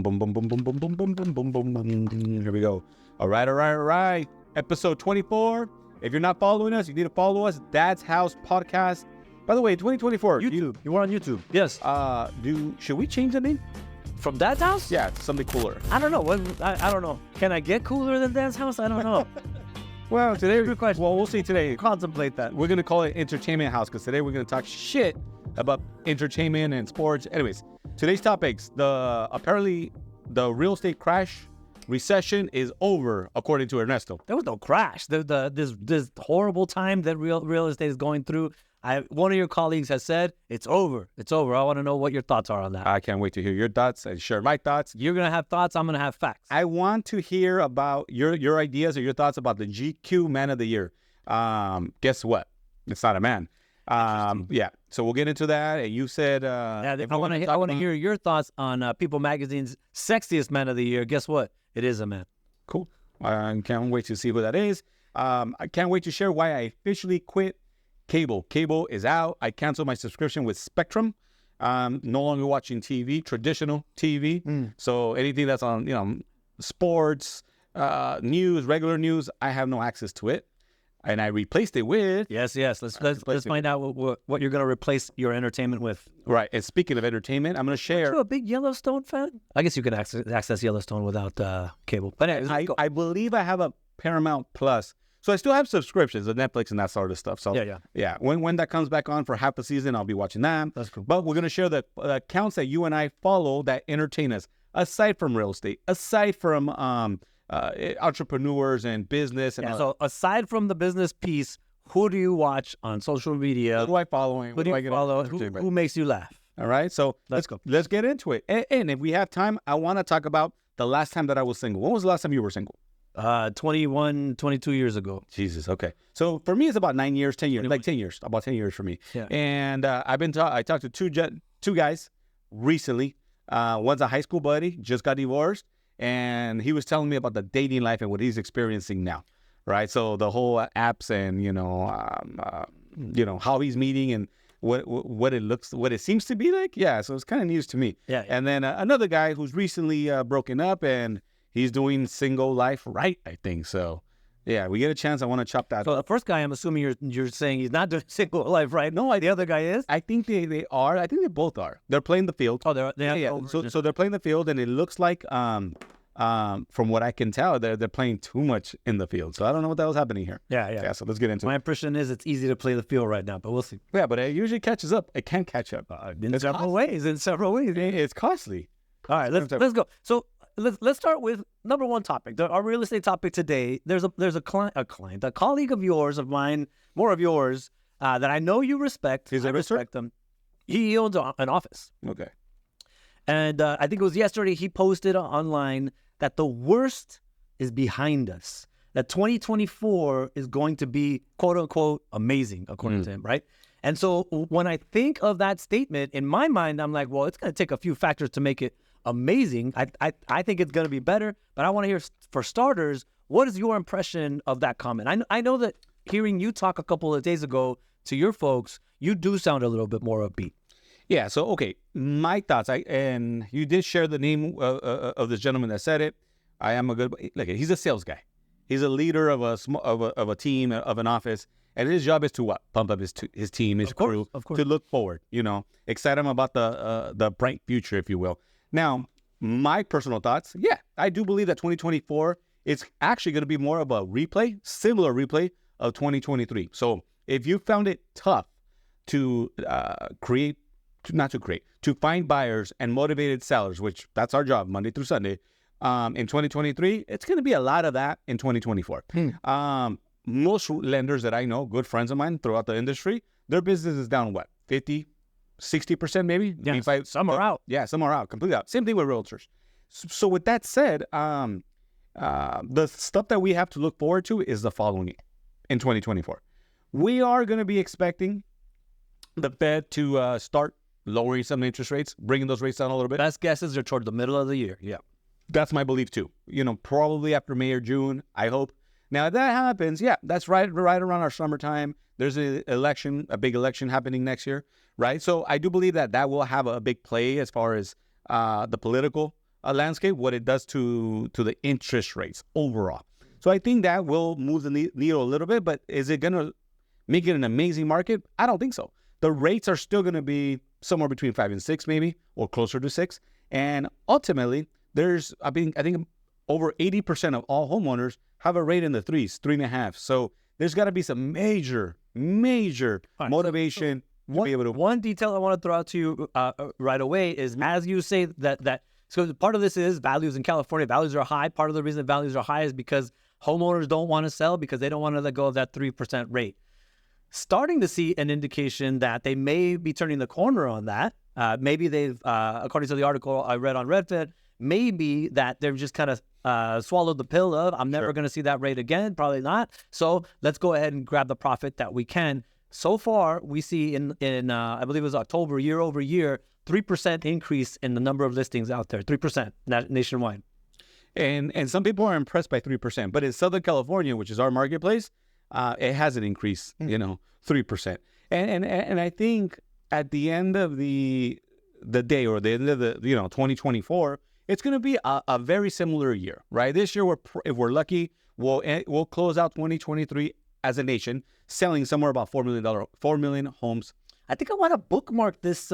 boom, boom, boom, boom, boom, boom, boom, boom, boom, boom, boom. Here we go. All right. Episode 24. If you're not following us, you need to follow us. Dad's House Podcast. By the way, 2024. YouTube. You were on YouTube. Yes. Should we change the name? From Dad's House? Yeah, something cooler. I don't know. I don't know. Can I get cooler than Dad's House? I don't know. Well, today, Good question. Well, we'll see today. Contemplate that. We're going to call it Entertainment House because today we're going to talk shit about entertainment and sports. Anyways, today's topics. Apparently the real estate crash recession is over, according to Ernesto. There was no crash. This horrible time that real estate is going through. One of your colleagues has said it's over. It's over. I want to know what your thoughts are on that. I can't wait to hear your thoughts and share my thoughts. You're gonna have thoughts. I'm gonna have facts. I want to hear about your ideas or your thoughts about the GQ Man of the Year. Guess what? It's not a man. Yeah. So we'll get into that. And you said, I want to hear your thoughts on People Magazine's Sexiest Man of the Year. Guess what? It is a man. Cool. I can't wait to see who that is. I can't wait to share why I officially quit cable. Cable is out. I canceled my subscription with Spectrum. No longer watching TV, traditional TV. So anything that's on, sports, news, regular news, I have no access to it. And I replaced it with... Yes. Let's find out what you're going to replace your entertainment with. Right. And speaking of entertainment, I'm going to share... Are you a big Yellowstone fan? I guess you can access Yellowstone without cable. But anyways, I believe I have a Paramount Plus. So I still have subscriptions to Netflix and that sort of stuff. So yeah. When that comes back on for half a season, I'll be watching that. That's cool. But we're going to share the accounts that you and I follow that entertain us, aside from real estate, aside from entrepreneurs and business. And so aside from the business piece, who do you watch on social media? Who do I follow? Who do you follow? Who makes you laugh? All right. So let's go. Let's get into it. And if we have time, I want to talk about the last time that I was single. When was the last time you were single? 21, 22 years ago. Jesus. Okay. So for me, it's about 9 years, 10 years, 21. Like 10 years, about 10 years for me. Yeah. And I talked to two guys recently. One's a high school buddy, just got divorced. And he was telling me about the dating life and what he's experiencing now. Right. So the whole apps and, how he's meeting and what it seems to be like. Yeah. So it's kind of news to me. Yeah. And then another guy who's recently broken up and he's doing single life right, I think. So, yeah, we get a chance. I want to chop that. So the first guy, I'm assuming you're saying he's not doing single life right. No, the other guy is? I think they are. I think they both are. They're playing the field. Oh, they have. Yeah. So they're playing the field, and it looks like, from what I can tell, they're playing too much in the field. So I don't know what the hell's happening here. Yeah. So let's get into it. My impression is it's easy to play the field right now, but we'll see. Yeah, but it usually catches up. It can catch up. In several ways. It's costly. All right, let's go. So let's start with number one topic. Our real estate topic today. There's a colleague of mine, more of yours, that I know you respect. I respect him. He owns an office. Okay. And I think it was yesterday he posted online that the worst is behind us. That 2024 is going to be quote unquote amazing, according to him, right? And so when I think of that statement, in my mind, I'm like, well, it's going to take a few factors to make it amazing. I think it's going to be better, but I want to hear, for starters, what is your impression of that comment? I know that hearing you talk a couple of days ago to your folks, you do sound a little bit more upbeat. Yeah. So, okay, my thoughts. And you did share the name of this gentleman that said it. Look, he's a sales guy. He's a leader of a team, of an office. And his job is to what? Pump up his team, his crew, to look forward, excite them about the bright future, if you will. Now, my personal thoughts, yeah, I do believe that 2024 is actually going to be more of a similar replay of 2023. So if you found it tough to find buyers and motivated sellers, which that's our job, Monday through Sunday, in 2023, it's going to be a lot of that in 2024. Most lenders that I know, good friends of mine throughout the industry, their business is down, 50, 60% maybe? Yeah, some are out. Yeah, some are out, completely out. Same thing with realtors. So with that said, the stuff that we have to look forward to is the following in 2024. We are going to be expecting the Fed to start lowering some interest rates, bringing those rates down a little bit. Best guesses are toward the middle of the year. Yeah. That's my belief too. Probably after May or June, I hope. Now, if that happens, yeah, that's right around our summertime. There's a big election happening next year, right? So I do believe that will have a big play as far as the political landscape, what it does to the interest rates overall. So I think that will move the needle a little bit, but is it going to make it an amazing market? I don't think so. The rates are still going to be somewhere between 5 and 6 maybe, or closer to 6. And ultimately, I think over 80% of all homeowners have a rate in the 3s, 3.5. So there's got to be some major motivation to be able to. One detail I want to throw out to you right away is, as you say so part of this is values in California. Values are high. Part of the reason values are high is because homeowners don't want to sell because they don't want to let go of that 3% rate. Starting to see an indication that they may be turning the corner on that. Maybe they've, according to the article I read on Redfin, maybe that they've just kind of swallowed the pill of, I'm never going to see that rate again. Probably not. So let's go ahead and grab the profit that we can. So far, we see in I believe it was October, year over year, 3% increase in the number of listings out there, 3% nationwide. And some people are impressed by 3%, but in Southern California, which is our marketplace, it hasn't increased, 3%. And I think at the end of the day, or the end of the 2024, it's going to be a very similar year, right? This year, if we're lucky, we'll close out 2023 as a nation selling somewhere about $4 million homes. I think I want to bookmark this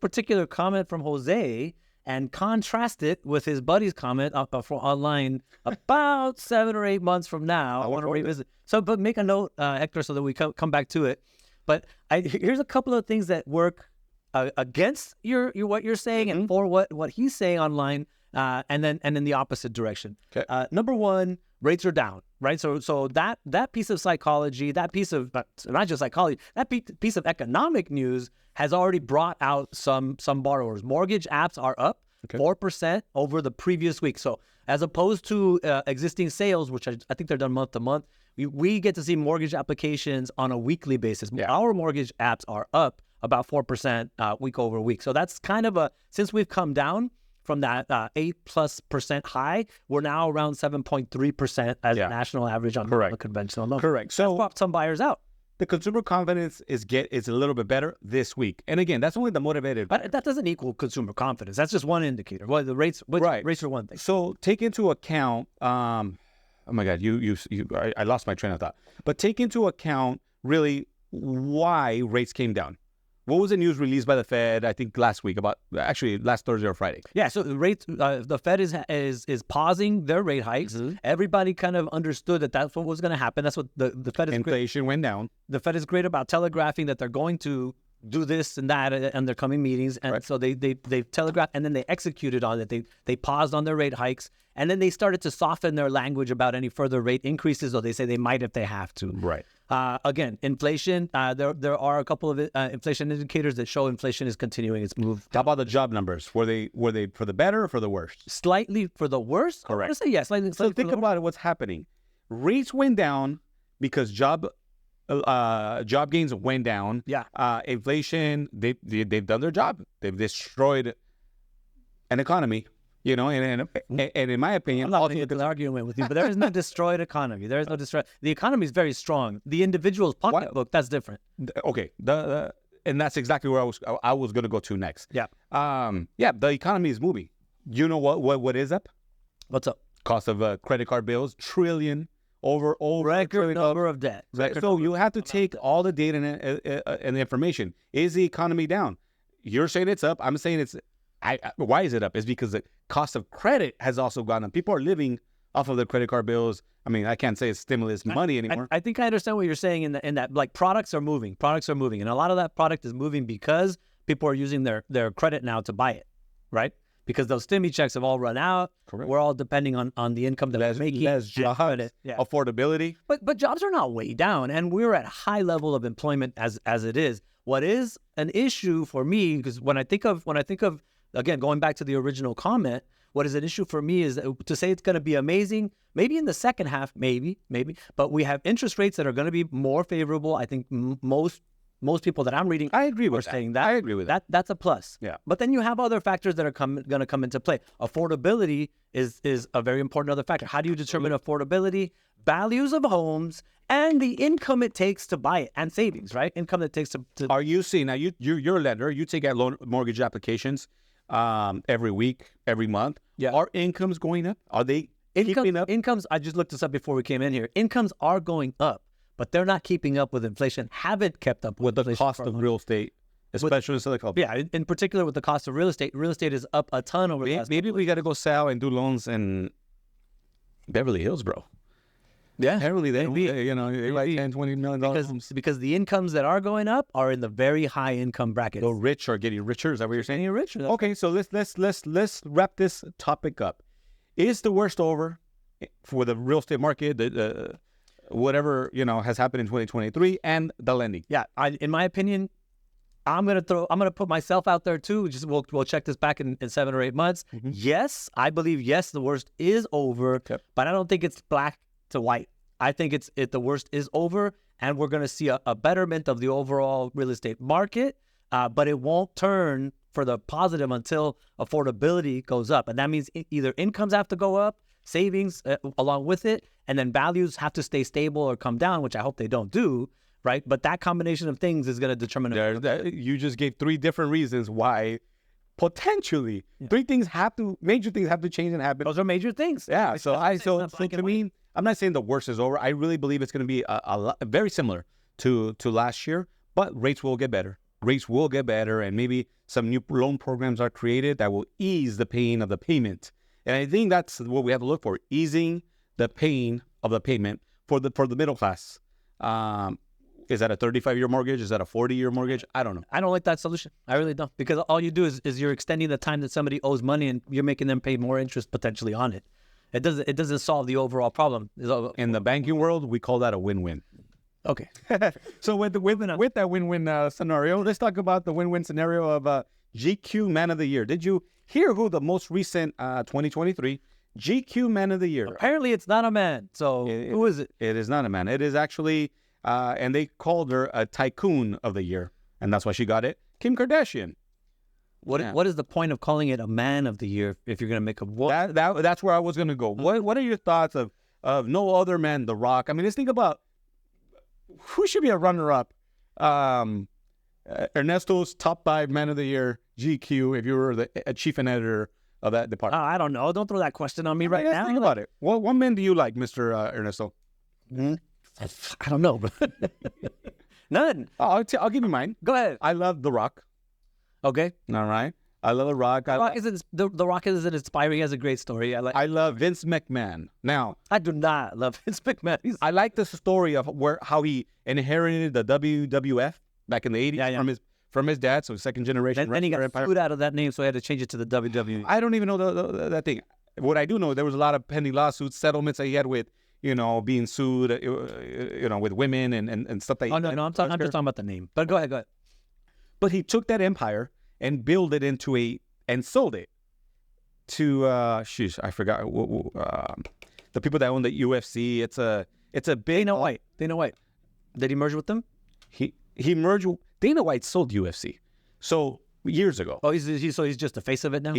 particular comment from Jose and contrast it with his buddy's comment online about 7 or 8 months from now. I want to revisit. So, but make a note, Hector, so that we come back to it. But here's a couple of things that work against what you're saying and for what he's saying online, and then the opposite direction. Okay. Number one, rates are down, right? So that piece of psychology, that piece of not just psychology, that piece of economic news has already brought out some borrowers. Mortgage apps are up 4% over the previous week. So as opposed to existing sales, which I think they're done month to month, we get to see mortgage applications on a weekly basis. Yeah. Our mortgage apps are up about 4% week over week. So that's kind of since we've come down from that 8+% high, we're now around 7.3% as a national average on the conventional loan. Correct. So that's brought some buyers out. The consumer confidence is a little bit better this week. And again, that's only the motivated. But that doesn't equal consumer confidence. That's just one indicator. Well, the rates are one thing. So take into account, oh my God, I lost my train of thought. But take into account really why rates came down. What was the news released by the Fed, I think last Thursday or Friday? Yeah, so the rates, the Fed is pausing their rate hikes. Mm-hmm. Everybody kind of understood that that's what was going to happen. That's what the Fed is. Inflation went down. The Fed is great about telegraphing that they're going to do this and that in their coming meetings. And so they telegraphed, and then they executed on it. They paused on their rate hikes, and then they started to soften their language about any further rate increases, or they say they might if they have to. Right. Again, inflation, there are a couple of inflation indicators that show inflation is continuing its move. How about the job numbers? Were they for the better or for the worse? Slightly for the worse. Correct. I say yes. Slightly so think about what's happening. Rates went down because job gains went down. Yeah. Inflation, they've done their job. They've destroyed an economy. And in my opinion, I'm not arguing with you, but there is no destroyed economy. There is no destroyed. The economy is very strong. The individual's pocketbook, that's different. Okay, and that's exactly where I was going to go to next. Yeah. The economy is moving. You know what is up? What's up? Cost of credit card bills, trillion over record number of debt. So you have to take all the data and the information. Is the economy down? You're saying it's up. I'm saying it's. Why is it up? It's because the cost of credit has also gone up. People are living off of their credit card bills. I mean, I can't say it's stimulus money anymore. I think I understand what you're saying in that like products are moving, and a lot of that product is moving because people are using their credit now to buy it, right? Because those stimmy checks have all run out. Correct. We're all depending on the income that we're making. Less jobs, affordability. But jobs are not way down, and we're at a high level of employment as it is. What is an issue for me, because when I think of again, going back to the original comment, what is an issue for me is to say it's going to be amazing, maybe in the second half, maybe, but we have interest rates that are going to be more favorable. I think most people that I'm reading I agree with saying that. I agree with that. That's a plus. Yeah. But then you have other factors that are going to come into play. Affordability is a very important other factor. How do you determine affordability? Values of homes and the income it takes to buy it, and savings, right? Income that takes to. Are you seeing now? You're a lender. You take out mortgage applications. every week, every month. Yeah. Are incomes going up? Are they keeping up? Incomes, I just looked this up before we came in here. Incomes are going up, but they're not keeping up with inflation, haven't kept up With the inflation cost of real estate, especially in Silicon Valley. Yeah, in particular with the cost of real estate. Real estate is up a ton over the last Maybe we got to go sell and do loans in Beverly Hills, bro. Yeah. Beverly, they like $10, $20 million. Because the incomes that are going up are in the very high income brackets. The rich are getting richer. Is that what you're saying? Getting richer. Okay, so let's wrap this topic up. Is the worst over for the real estate market? Whatever has happened in 2023 and the lending. Yeah, in my opinion, I'm gonna put myself out there too. Just we'll check this back in 7 or 8 months. Mm-hmm. Yes, I believe the worst is over, but I don't think it's black to white. I think the worst is over, and we're gonna see a betterment of the overall real estate market, but it won't turn for the positive until affordability goes up, and that means either incomes have to go up, savings along with it, and then values have to stay stable or come down, which I hope they don't do. Right, but that combination of things is going to determine. You just gave 3 different reasons why potentially major things have to change and happen. Those are major things. Yeah. So to me, I'm not saying the worst is over. I really believe it's going to be a lot, very similar to last year, but rates will get better. Rates will get better, and maybe some new loan programs are created that will ease the pain of the payment. And I think that's what we have to look for: easing the pain of the payment for the middle class. Is that a 35-year mortgage? Is that a 40-year mortgage? I don't know. I don't like that solution. I really don't. Because all you do is you're extending the time that somebody owes money, and you're making them pay more interest potentially on it. It doesn't solve the overall problem. In the banking world, we call that a win-win. Okay. So with that win-win scenario, let's talk about the win-win scenario of GQ Man of the Year. Did you hear who the most recent 2023 GQ Man of the Year? Apparently, it's not a man. So who is it? It is not a man. It is actually... and they called her a tycoon of the year, and that's why she got it. Kim Kardashian. What is the point of calling it a man of the year if you're going to make a... That's where I was going to go. What are your thoughts of no other man, The Rock? I mean, let's think about who should be a runner-up. Ernesto's top 5 man of the year, GQ, if you were the chief and editor of that department. I don't know. Don't throw that question on me right now. Think about it. What man do you like, Mr. Ernesto? I don't know. None. I'll give you mine. Go ahead. I love The Rock. Okay. All right. I love The Rock. The Rock isn't inspiring. He has a great story. I love Vince McMahon. Now, I do not love Vince McMahon. I like the story of how he inherited the WWF back in the 80s from his dad, so second generation. Then he got screwed out of that name, so he had to change it to the WWE. I don't even know that thing. What I do know, there was a lot of pending lawsuits, settlements that he had with, being sued, with women and stuff like that. Oh, no, I'm just talking about the name. But go ahead. But he took that empire and built it and sold it to, I forgot, the people that own the UFC. It's a big... Dana White. Did he merge with them? He merged... Dana White sold UFC. So, years ago. Oh, he's just the face of it now?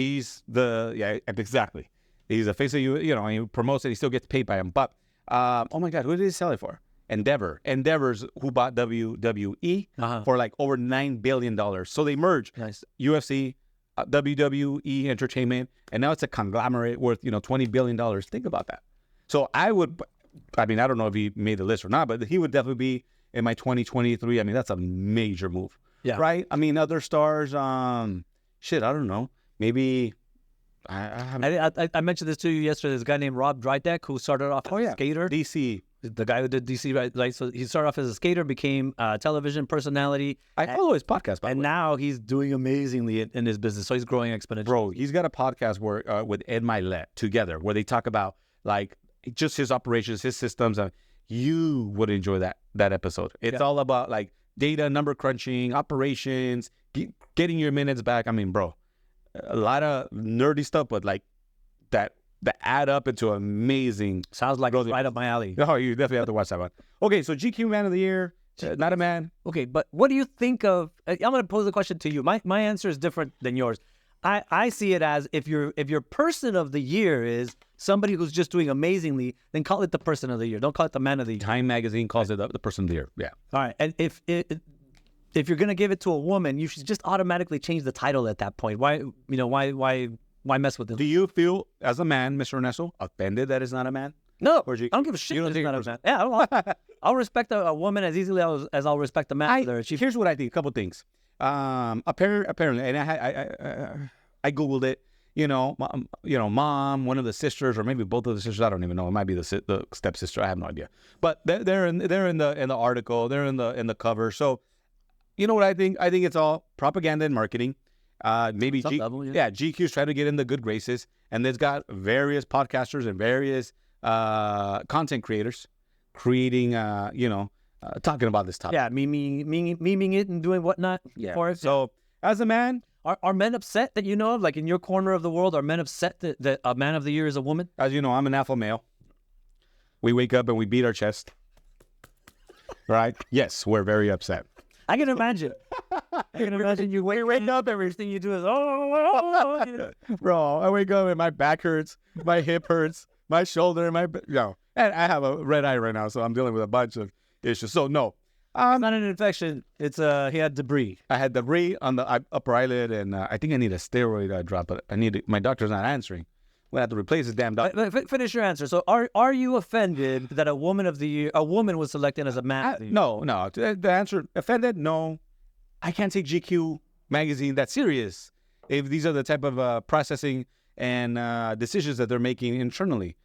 Exactly. He's the face of he promotes it, he still gets paid by him. But, oh my God, who did he sell it for? Endeavor's who bought WWE for like over $9 billion. So they merged UFC, WWE Entertainment, and now it's a conglomerate worth, $20 billion. Think about that. So I don't know if he made the list or not, but he would definitely be in my 2023. I mean, that's a major move. Yeah. Right? I mean, other stars, I don't know. Maybe... I mentioned this to you yesterday. There's a guy named Rob Dyrdek who started off as a skater. DC. The guy who did DC, right? So he started off as a skater, became a television personality. I follow his podcast, by the way. And now he's doing amazingly in his business. So he's growing exponentially. Bro, he's got a podcast with Ed Milet together where they talk about like just his operations, his systems. You would enjoy that episode. It's all about like data, number crunching, operations, getting your minutes back. I mean, bro, a lot of nerdy stuff, but like that add up into amazing. Sounds like it's right up my alley. Oh, you definitely have to watch that one. Okay, so GQ Man of the Year, not a man. Okay, but what do you think of? I'm going to pose a question to you. My answer is different than yours. I see it as if your person of the year is somebody who's just doing amazingly, then call it the person of the year. Don't call it the man of the year. Time Magazine calls it the person of the year. Yeah. All right, and if if you're gonna give it to a woman, you should just automatically change the title at that point. Why mess with it? Do you feel, as a man, Mr. Ernesto, offended that it's not a man? No, Or do you- I don't give a shit. you don't That it's take not it a man. Yeah, I'll respect a woman as easily as I'll respect a man. Here's what I think. A couple things. Apparently, and I googled it. Mom, one of the sisters, or maybe both of the sisters. I don't even know. It might be the stepsister. I have no idea. But they're in the article. They're in the cover. So, you know what I think? I think it's all propaganda and marketing. Maybe GQ's trying to get in the good graces, and there's got various podcasters and various content creators creating, talking about this topic. Yeah, memeing it and doing whatnot. Yeah. For it. So as a man, Are men upset that you know of? Like in your corner of the world, are men upset that a man of the year is a woman? as you know, I'm an alpha male. We wake up and we beat our chest. Right? Yes, we're very upset. I can imagine. You wake up, everything you do is oh. Bro, I wake up and my back hurts, my hip hurts, my shoulder, and I have a red eye right now, so I'm dealing with a bunch of issues. So no, It's not an infection. It's he had debris. I had debris on the upper eyelid, and I think I need a steroid drop, but my doctor's not answering. I'm gonna have to replace his damn doctor. Finish your answer. So are you offended that a woman was selected as a man? of the year? No. The answer, offended? No. I can't take GQ magazine that serious if these are the type of processing and decisions that they're making internally.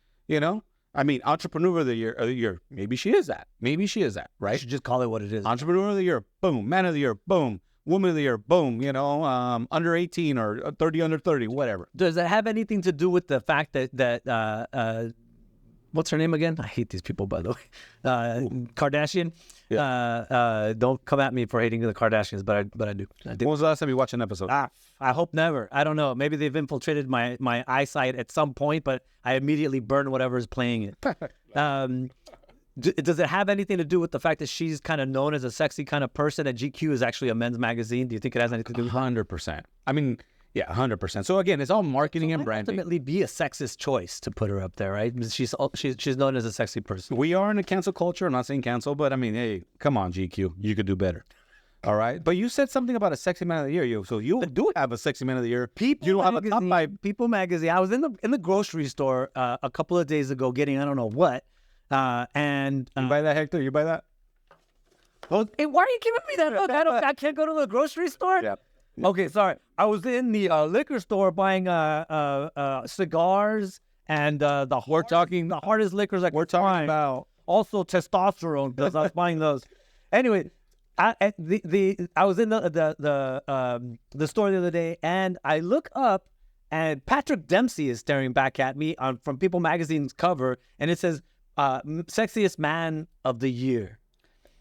I mean, entrepreneur of the year. Maybe she is that. You Right? should just call it what it is. Entrepreneur of the year. Boom. Man of the year. Boom. Woman of the year. Boom. Under 18 or 30 under 30, whatever. Does that have anything to do with the fact that what's her name again? I hate these people, by the way. Kardashian. Don't come at me for hating the Kardashians, but I do. When was the last time you watched an episode? I hope never. I don't know. Maybe they've infiltrated my eyesight at some point, but I immediately burn whatever is playing it. Does it have anything to do with the fact that she's kind of known as a sexy kind of person and GQ is actually a men's magazine? Do you think it has anything to do with 100%. I mean, yeah, 100%. So again, it's all marketing and branding. Ultimately be a sexist choice to put her up there, right? She's known as a sexy person. We are in a cancel culture. I'm not saying cancel, but I mean, hey, come on, GQ. You could do better. All right? But you said something about a sexy man of the year. So you do have a sexy man of the year. You don't have a top 5. People magazine. I was in the grocery store a couple of days ago getting I don't know what. And you buy that, Hector? You buy that? Well, hey, why are you giving me that look? I can't go to the grocery store? Yeah. Okay, sorry. I was in the liquor store buying cigars and the hardest liquors I could find. About Also testosterone because I was buying those. Anyway, I was in the store the other day and I look up and Patrick Dempsey is staring back at me from People Magazine's cover and it says sexiest man of the year.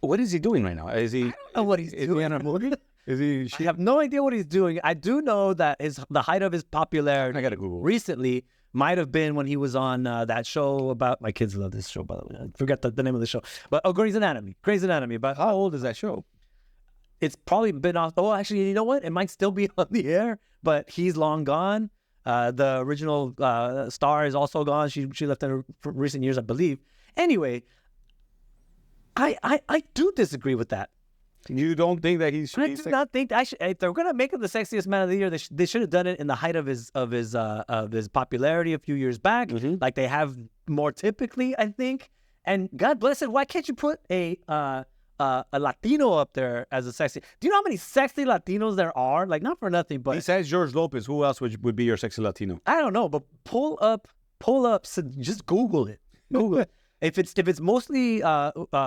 what is he doing right now? Is he? I don't know what he's doing. Is he on a movie? Is he? I have no idea what he's doing. I do know that the height of his popularity I gotta Google. recently might have been when he was on that show about, my kids love this show, by the way. I forgot the name of the show. But Grey's Anatomy. But How old is that show? it's probably been off. Oh, actually, you know what? It might still be on the air, but he's long gone. The original star is also gone. She left in recent years, I believe. Anyway, I do disagree with that. You don't think that he should? I do not think that if they're gonna make him the sexiest man of the year, they should have done it in the height of his popularity a few years back, like they have more typically, I think. And God bless it, why can't you put a Latino up there as a sexy? Do you know how many sexy Latinos there are? Like, not for nothing, but besides George Lopez, who else would be your sexy Latino? I don't know. But pull up, so just Google it. Google it. If it's mostly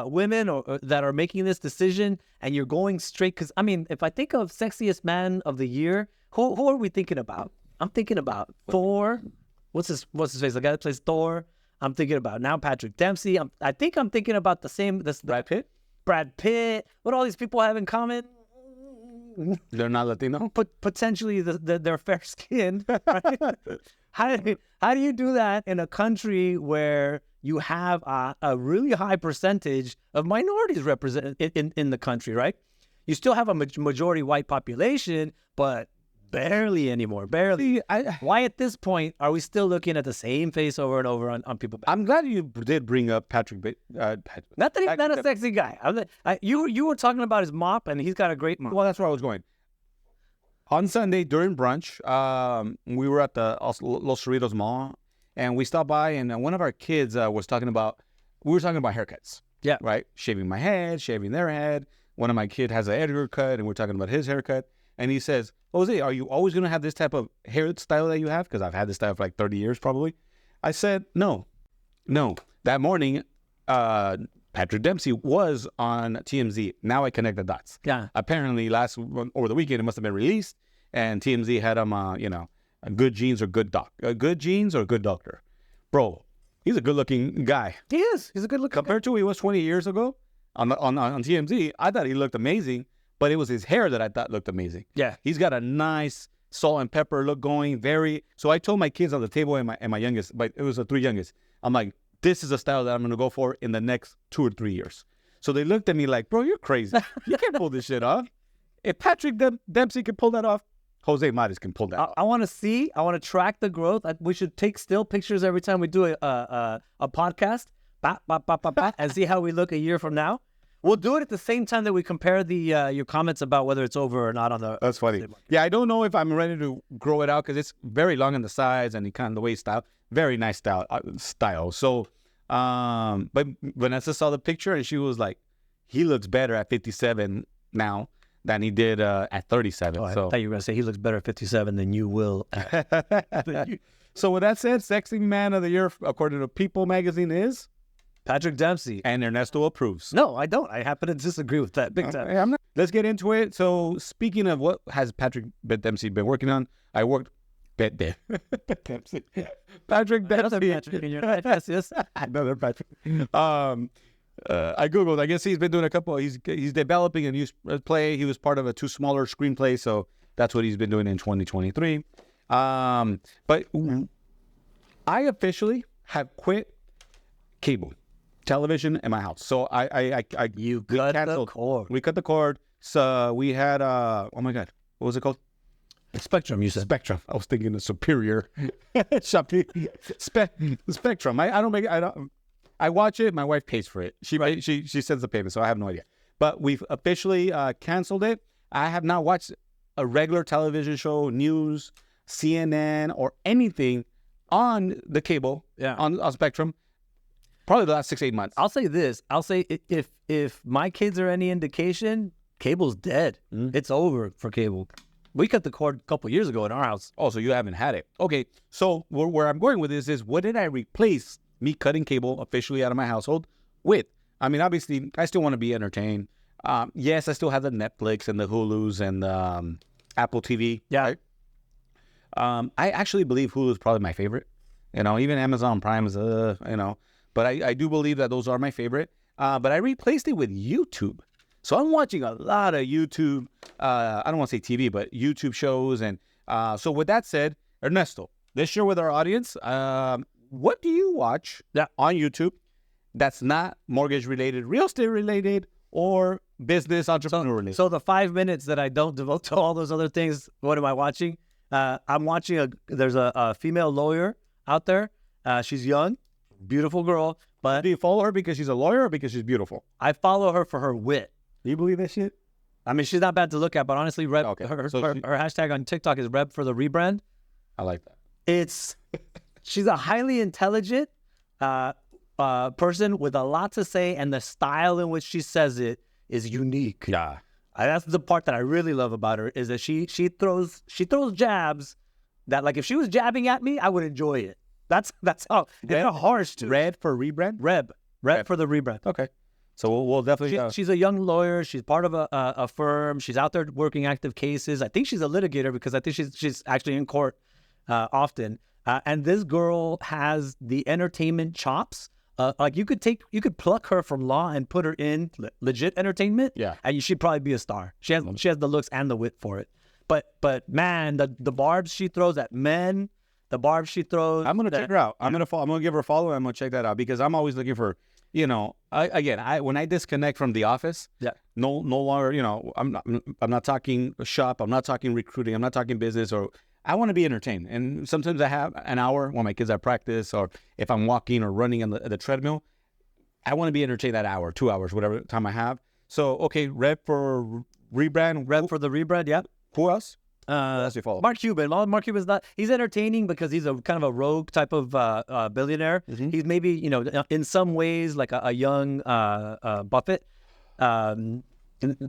women or that are making this decision, and you're going straight, because I mean, if I think of sexiest man of the year, who are we thinking about? I'm thinking about Thor. What's his face? The guy that plays Thor. I'm thinking about now Patrick Dempsey. I think I'm thinking about the same. Brad Pitt. Brad Pitt. What all these people have in common? They're not Latino. Potentially they're fair skinned. Right? How do you do that in a country where you have a really high percentage of minorities represented in the country, right? You still have a majority white population, but Barely anymore. Barely. See, Why at this point are we still looking at the same face over and over on people? I'm glad you did bring up Patrick. Not that he's not a sexy guy. You were talking about his mop, and he's got a great mop. Well, that's where I was going. On Sunday during brunch, we were at the Los Cerritos Mall, and we stopped by, and one of our kids was talking about. We were talking about haircuts. Yeah. Right. Shaving my head, shaving their head. One of my kids has a haircut, and we're talking about his haircut. And he says, "Jose, are you always going to have this type of hairstyle that you have? Because I've had this style for like 30 years, probably." I said, "No. That morning, Patrick Dempsey was on TMZ. Now I connect the dots. Yeah. Apparently, over the weekend, it must have been released, and TMZ had him, good genes or good good genes or good doctor, bro. He's a good-looking guy. He is. He's a good looking Compared to who he was 20 years ago on TMZ. I thought he looked amazing, but it was his hair that I thought looked amazing. Yeah. He's got a nice salt and pepper look going. So I told my kids on the table and my youngest, but it was the three youngest. I'm like, this is a style that I'm going to go for in the next 2 or 3 years. So they looked at me like, bro, you're crazy. You can't pull this shit off. If Patrick Dempsey can pull that off, Jose Mares can pull that off. I want to see. I want to track the growth. We should take still pictures every time we do a podcast, and see how we look a year from now. We'll do it at the same time that we compare the your comments about whether it's over or not on the. That's funny. Yeah, I don't know if I'm ready to grow it out because it's very long on the sides and kind of the waist style. Very nice style. So, but Vanessa saw the picture and she was like, "He looks better at 57 now than he did at 37." I so thought you were gonna say he looks better at 57 than you will. So with that said, Sexy Man of the Year, according to People Magazine, is Patrick Dempsey. and Ernesto approves. No, I don't. I happen to disagree with that big time. Let's get into it. So speaking of what has Patrick Dempsey been working on, I worked Dempsey. Patrick Dempsey. Patrick in your life. Yes. Another Patrick. I googled. I guess he's been doing a couple. He's developing a new play. He was part of a 2 smaller screenplays, so that's what he's been doing in 2023. But I officially have quit cable television in my house. So You cut the cord. We cut the cord. So we had oh my god, what was it called? Spectrum. You said Spectrum. I was thinking of Superior. Spectrum. I watch it. My wife pays for it. She sends the payment, so I have no idea. But we've officially canceled it. I have not watched a regular television show, news, CNN, or anything on the cable on Spectrum. Probably the last 6-8 months. I'll say this. I'll say if my kids are any indication, cable's dead. It's over for cable. We cut the cord a couple years ago in our house. Oh, so you haven't had it. Okay, so where I'm going with this is, what did I replace me cutting cable officially out of my household with? I mean, obviously, I still want to be entertained. Yes, I still have the Netflix and the Hulus and the Apple TV. Yeah. Right? I actually believe Hulu is probably my favorite. Even Amazon Prime is, But I do believe that those are my favorite. But I replaced it with YouTube. So I'm watching a lot of YouTube. I don't want to say TV, but YouTube shows. And so with that said, Ernesto, let's share with our audience. What do you watch on YouTube that's not mortgage related, real estate related, or business entrepreneur related? So the 5 minutes that I don't devote to all those other things, what am I watching? I'm watching there's a female lawyer out there. She's young, beautiful girl. But do you follow her because she's a lawyer or because she's beautiful? I follow her for her wit. Do you believe that shit? I mean, she's not bad to look at, but honestly, her hashtag on TikTok is Reb for the rebrand. I like that. She's a highly intelligent person with a lot to say, and the style in which she says it is unique. Yeah. That's the part that I really love about her, is that she throws jabs that, like, if she was jabbing at me, I would enjoy it. That's how. It's not harsh to. Red for rebrand? Reb for the rebrand. Okay. So we'll definitely. She's a young lawyer. She's part of a firm. She's out there working active cases. I think she's a litigator because I think she's actually in court often. And this girl has the entertainment chops. Like you could pluck her from law and put her in legit entertainment. Yeah. And she'd probably be a star. She has the looks and the wit for it. But man, the barbs she throws at men, the barbs she throws. I'm gonna check her out. I'm gonna give her a follow. I'm gonna check that out because I'm always looking for, when I disconnect from the office, Yeah. no longer, I'm not talking shop, I'm not talking recruiting, I'm not talking business, or I want to be entertained. And sometimes I have an hour when my kids are practice, or if I'm walking or running on the treadmill, I want to be entertained that hour, 2 hours, whatever time I have. So, okay, rep for rebrand. Rep for the rebrand, yeah. Who else? That's your follow. Mark Cuban. Mark Cuban's not. He's entertaining because he's a kind of a rogue type of billionaire. Mm-hmm. He's maybe in some ways like a young Buffett.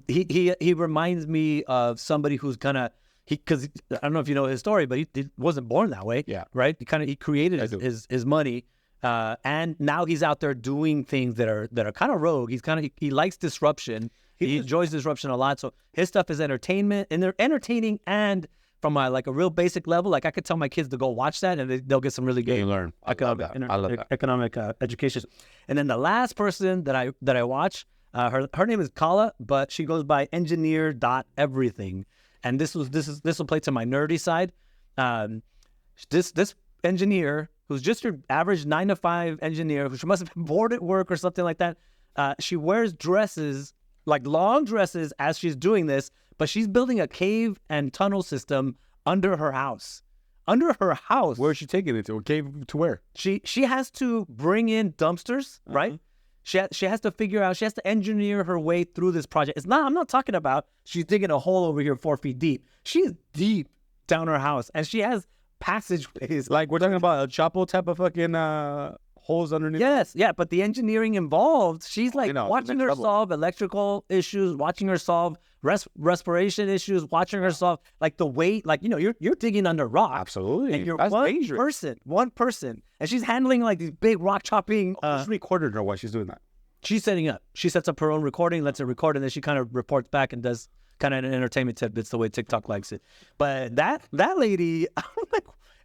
He reminds me of somebody who's kind of because I don't know if you know his story, but he wasn't born that way. Yeah. Right. He created his money. And now he's out there doing things that are kind of rogue. He likes disruption. He enjoys disruption a lot. So his stuff is entertainment, and they're entertaining. And from a real basic level, like I could tell my kids to go watch that, and they'll get some really good learn. I love that. Economic education. And then the last person that I watch, her name is Kala, but she goes by engineer.everything. And this will play to my nerdy side. This engineer, who's just your average 9-to-5 engineer, who must have been bored at work or something like that. She wears dresses, like long dresses, as she's doing this, but she's building a cave and tunnel system under her house. Under her house. Where is she taking it to? A cave to where? She has to bring in dumpsters, right? She has to figure out, she has to engineer her way through this project. I'm not talking about she's digging a hole over here 4 feet deep. She's deep down her house, and she has passageways. Like we're talking about a Chapo type of fucking holes underneath. Yes, yeah, but the engineering involved, she's like watching her solve electrical issues, watching her solve respiration issues, watching her solve like the weight, like you're digging under rock. Absolutely, and you're that's one person, and she's handling like these big rock chopping. Who's recorded her while she's doing that? She's setting up. She sets up her own recording, lets it record, and then she kind of reports back and does kind of an entertainment tidbits the way TikTok likes it. But that lady,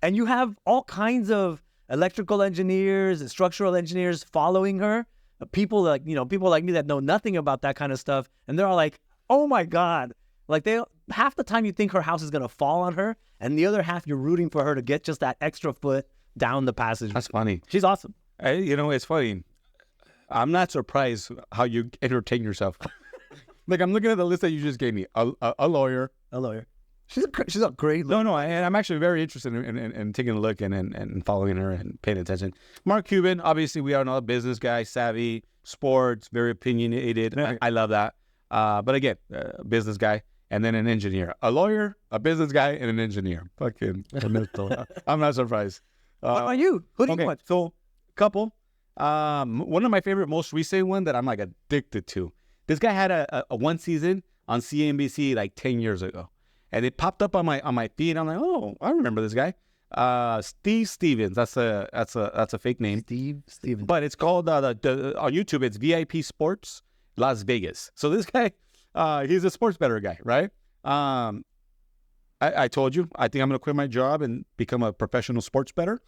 and you have all kinds of electrical engineers and structural engineers following her. People like me that know nothing about that kind of stuff, and they're all like, "Oh my God!" Like half the time you think her house is gonna fall on her, and the other half you're rooting for her to get just that extra foot down the passage. That's funny. She's awesome. It's funny. I'm not surprised how you entertain yourself. Like I'm looking at the list that you just gave me. A lawyer. She's a great lawyer. No, and I'm actually very interested in taking a look and following her and paying attention. Mark Cuban, obviously we are another business guy, savvy, sports, very opinionated. I love that. But again, business guy, and then an engineer. A lawyer, a business guy, and an engineer. Fucking Ernesto. I'm not surprised. What about you? Who do you watch? So, couple. One of my favorite, most recent one that I'm like addicted to. This guy had a one season on CNBC like 10 years ago, and it popped up on my feed. I'm like, oh, I remember this guy. Steve Stevens. That's a fake name. Steve Stevens. But it's called on YouTube. It's VIP Sports Las Vegas. So this guy, he's a sports bettor guy, right? I told you, I think I'm gonna quit my job and become a professional sports bettor.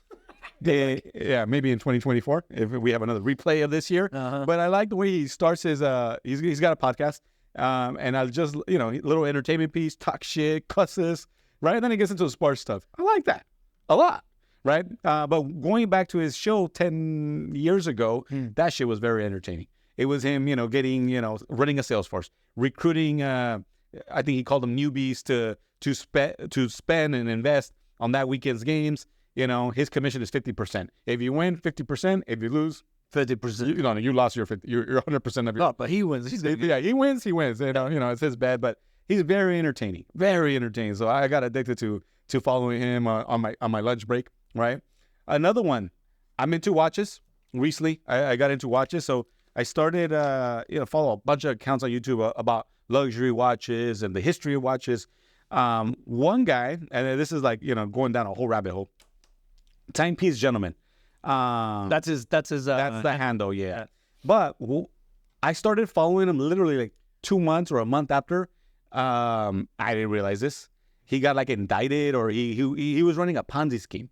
Yeah, maybe in 2024 if we have another replay of this year. But I like the way he starts his. He's got a podcast, and I'll just little entertainment piece, talk shit, cusses, right? And then he gets into the sports stuff. I like that a lot, right? But going back to his show 10 years ago, that shit was very entertaining. It was him, getting, running a sales force, recruiting. I think he called them newbies to spend and invest on that weekend's games. His commission is 50%. If you win, 50%. If you lose, 50%. You lost your 50. You're 100% of your. No, but he wins. He wins. It's his bad, but he's very entertaining. Very entertaining. So I got addicted to following him on my lunch break. Right. Another one. I'm into watches. Recently, I got into watches. So I started follow a bunch of accounts on YouTube about luxury watches and the history of watches. One guy, and this is like going down a whole rabbit hole. Timepiece Gentleman. That's the handle, yeah. But I started following him literally like 2 months or a month after. I didn't realize this. He got like indicted, or he was running a Ponzi scheme.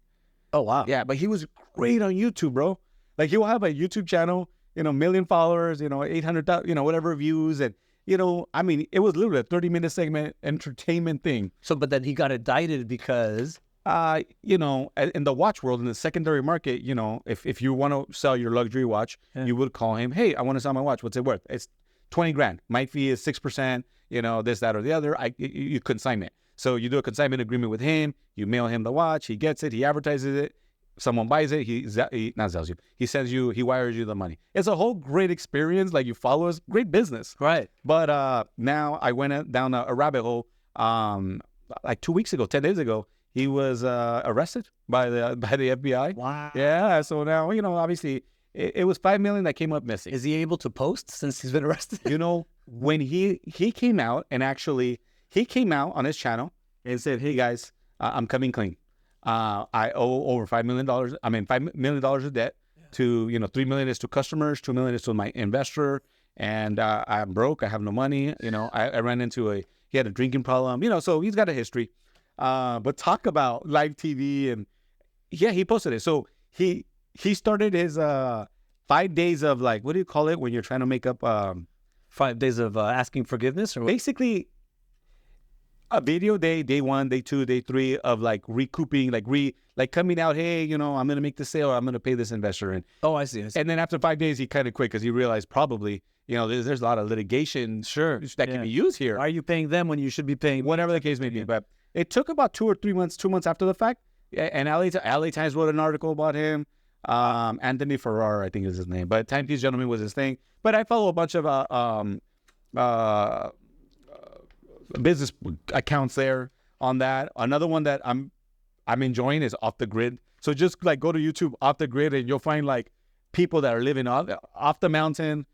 Oh wow. Yeah, but he was great on YouTube, bro. Like he will have a YouTube channel, million followers, 800,000, whatever views, and it was literally a 30-minute segment entertainment thing. So, but then he got indicted because You know, in the watch world, in the secondary market, you know, if you want to sell your luxury watch, you would call him, hey, I want to sell my watch. What's it worth? It's 20 grand. My fee is 6%, you know, this, that, or the other. You consign it. So you do a consignment agreement with him. You mail him the watch. He gets it. He advertises it. Someone buys it. He not sells you. He sends you. He wires you the money. It's a whole great experience. Like you follow us, great business. Right. But now I went down a rabbit hole. Like 2 weeks ago, 10 days ago, he was arrested by the FBI. Wow. Yeah. So now, you know, obviously it was $5 million that came up missing. Is he able to post since he's been arrested? You know, when he came out, and actually he came out on his channel and said, hey guys, I'm coming clean. I owe over $5 million. I mean, $5 million of debt to, you know, $3 million is to customers, $2 million is to my investor. And I'm broke. I have no money. You know, I ran into he had a drinking problem, you know, so he's got a history. But talk about live TV, and yeah, he posted it. So he started his 5 days of, like, what do you call it when you're trying to make up 5 days of asking forgiveness, or what? Basically a video day 1, day 2, day 3 of like recouping, like coming out, hey, you know, I'm gonna make the sale, or I'm gonna pay this investor. And Oh, I see. and then after 5 days he kind of quit because he realized probably, you know, there's a lot of litigation that can be used here. Why are you paying them when you should be paying? Whatever the case may be. But it took about 2 or 3 months, 2 months after the fact. And LA Times wrote an article about him. Anthony Ferrara, I think is his name. But Timepiece Gentleman was his thing. But I follow a bunch of business accounts there on that. Another one that I'm enjoying is Off the Grid. So just like go to YouTube, Off the Grid, and you'll find like people that are living off the mountain,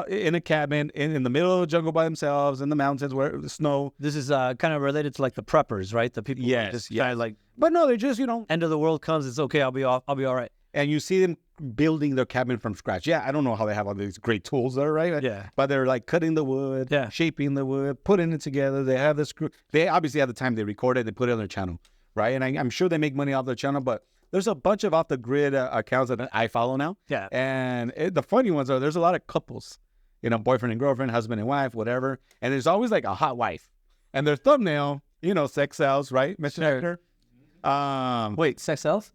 in a cabin in the middle of the jungle by themselves in the mountains where the snow. This is kind of related to like the preppers, right? The people who Yes, just yes. kind of like, But no, they're just, you know, end of the world comes, it's okay, I'll be all right. and you see them building their cabin from scratch. Yeah, I don't know how they have all these great tools there, right? Yeah. But they're like cutting the wood, Yeah. shaping the wood, putting it together. They have the screw. They obviously have the time. They record it. They put it on their channel, right? And I'm sure they make money off their channel, but there's a bunch of off the grid accounts that I follow now. Yeah. And the funny ones are there's a lot of couples, you know, boyfriend and girlfriend, husband and wife, whatever. And there's always like a hot wife, and their thumbnail, you know, sex sells, right? Mr. Hector. Wait, sex sells?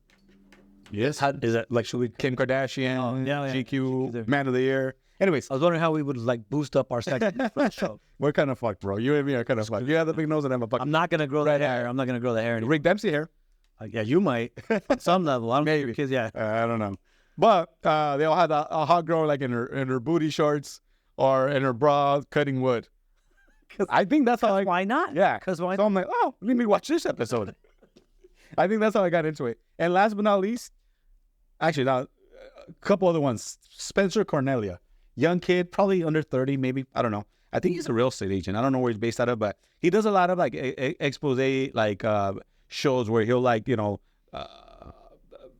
Yes. How is that like, should we? Kim Kardashian, Oh, yeah. GQ, Man of the Year. Anyways, I was wondering how we would like boost up our sex for the show. we're kind of fucked, bro. You and me are kind of fucked. You have the big nose and I'm a fuck. I'm not gonna grow that hair. I'm not gonna grow the hair anymore. Rick Dempsey hair. Yeah, you might. On some level. I don't know Maybe. your kids, yeah. I don't know. But they all had a hot girl like in her booty shorts or in her bra cutting wood. I think that's how I... Why not? Yeah. Because why So I'm like, oh, let me watch this episode. I think that's how I got into it. And last but not least, actually, now, a couple other ones. Spencer Cornelia. Young kid, probably under 30, maybe. I don't know. I think he's a real estate agent. I don't know where he's based out of, but he does a lot of like expose, like shows where he'll like, you know,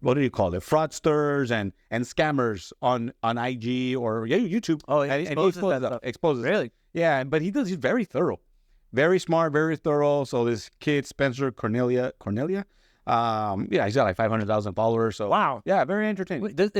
what do you call it? Fraudsters and scammers on IG or YouTube. Oh, yeah, and he exposes that stuff. Exposes. Really? Yeah, but he's very thorough. Very smart, very thorough. So this kid, Spencer Cornelia, yeah, he's got like 500,000 followers. So Wow. yeah, very entertaining. Wait, does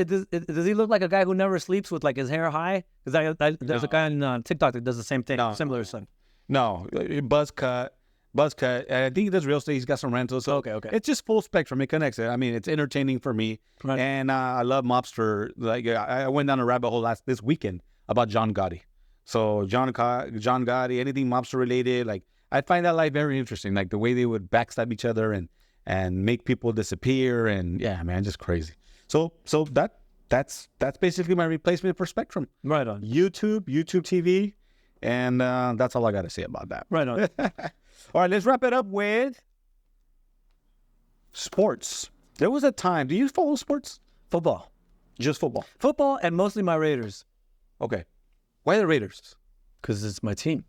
he look like a guy who never sleeps with like his hair high? Because there's a guy on TikTok that does the same thing, similar thing. No, buzz cut. And I think he does real estate. He's got some rentals. So Okay. it's just full spectrum. It connects it. I mean, it's entertaining for me. Right. And I love mobster. Like I went down a rabbit hole this weekend about John Gotti. So John Gotti, anything mobster related, like I find that life very interesting. Like the way they would backstab each other and make people disappear, and yeah, man, just crazy. So that's basically my replacement for Spectrum. Right on. YouTube TV, and that's all I got to say about that. Right on. All right, let's wrap it up with sports. There was a time. Do you follow sports? Football. Just football. Football and mostly my Raiders. Okay. Why the Raiders? Because it's my team.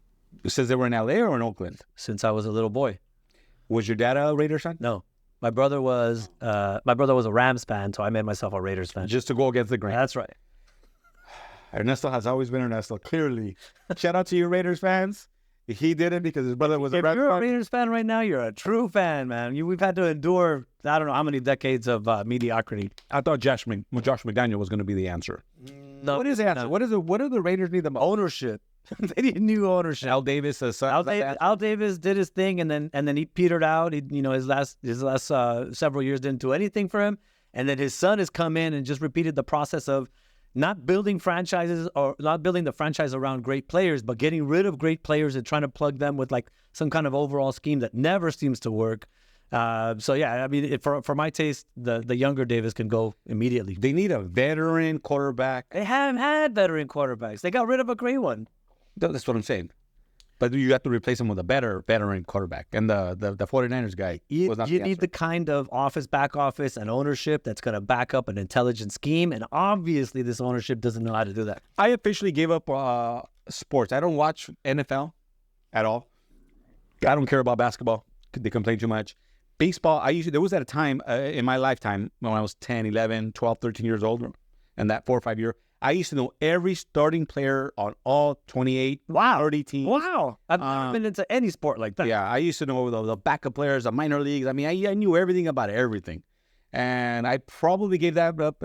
Since they were in LA or in Oakland? Since I was a little boy. Was your dad a Raiders fan? No. My brother was a Rams fan, so I made myself a Raiders fan. Just to go against the grain. That's right. Ernesto has always been Ernesto, clearly. Shout out to you Raiders fans. He did it because his brother was a Rams If you're a fan. Raiders fan right now, you're a true fan, man. We've had to endure, I don't know how many decades of mediocrity. I thought Josh McDaniel was going to be the answer. No, What is the answer? no. What do the Raiders need the most? Ownership. They need new ownership. Al Davis, Al Davis did his thing, and then he petered out. His last several years didn't do anything for him. And then his son has come in and just repeated the process of not building franchises or not building the franchise around great players, but getting rid of great players and trying to plug them with like some kind of overall scheme that never seems to work. So yeah, I mean, for my taste, the younger Davis can go immediately. They need a veteran quarterback. They haven't had veteran quarterbacks. They got rid of a great one. That's what I'm saying. But you have to replace him with a better veteran quarterback. And the 49ers guy was not You the need answer. the kind of back office and ownership that's going to back up an intelligent scheme. And obviously, this ownership doesn't know how to do that. I officially gave up sports. I don't watch NFL at all. I don't care about basketball. They complain too much. Baseball, there was at a time in my lifetime when I was 10, 11, 12, 13 years old, and that 4 or 5 year, I used to know every starting player on all 28, 30 teams. Wow. I've never been into any sport like that. Yeah, I used to know the backup players, the minor leagues. I mean, I knew everything about everything. And I probably gave that up.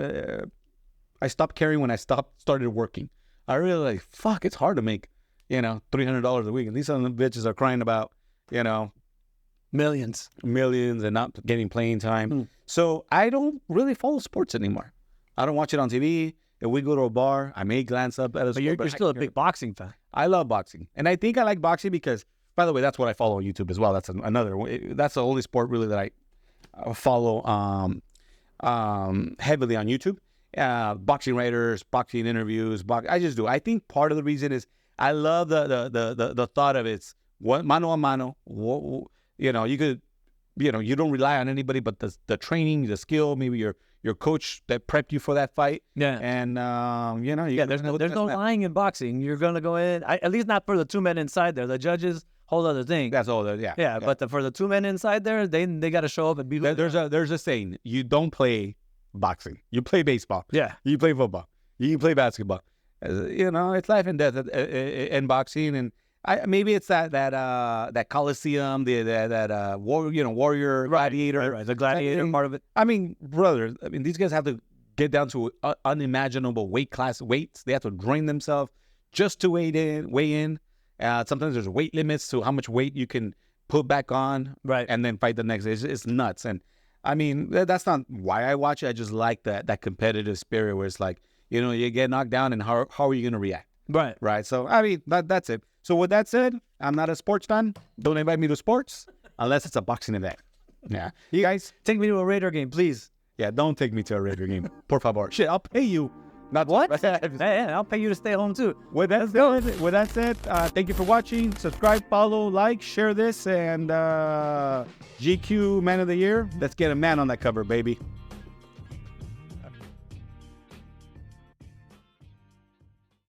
I stopped caring when I started working. I really fuck, it's hard to make, $300 a week. And these other bitches are crying about, Millions and not getting playing time. So I don't really follow sports anymore. I don't watch it on TV. If we go to a bar, I may glance up at a sport. But you're still a big boxing fan. I love boxing. And I think I like boxing because, by the way, that's what I follow on YouTube as well. That's that's the only sport really that I follow heavily on YouTube. Boxing writers, boxing interviews. I just do. I think part of the reason is I love the thought of it's mano a mano. You could, you don't rely on anybody but the training, the skill, maybe your coach that prepped you for that fight. Yeah. And, there's no lying in boxing. You're going to go in, at least not for the two men inside there. The judges, whole other thing. That's all. Yeah. But for the two men inside there, they got to show up and be. There's a saying: you don't play boxing, you play baseball. Yeah. You play football. You play basketball. It's life and death in boxing, and maybe it's that Coliseum, that warrior gladiator, Right. The gladiator part of it. I mean, brother, these guys have to get down to unimaginable weights. They have to drain themselves just to weigh in. Sometimes there's weight limits to how much weight you can put back on, right, and then fight the next day. It's nuts. And I mean, that's not why I watch it. I just like that competitive spirit where it's like, you get knocked down, and how are you going to react? Right. So I mean, that's it. So with that said, I'm not a sports fan. Don't invite me to sports unless it's a boxing event. Yeah. You guys, take me to a Raider game, please. Yeah, don't take me to a Raider game. Por favor. Shit, I'll pay you. Not what? Yeah, I'll pay you to stay home too. With that said, thank you for watching. Subscribe, follow, like, share this, and GQ Man of the Year. Let's get a man on that cover, baby.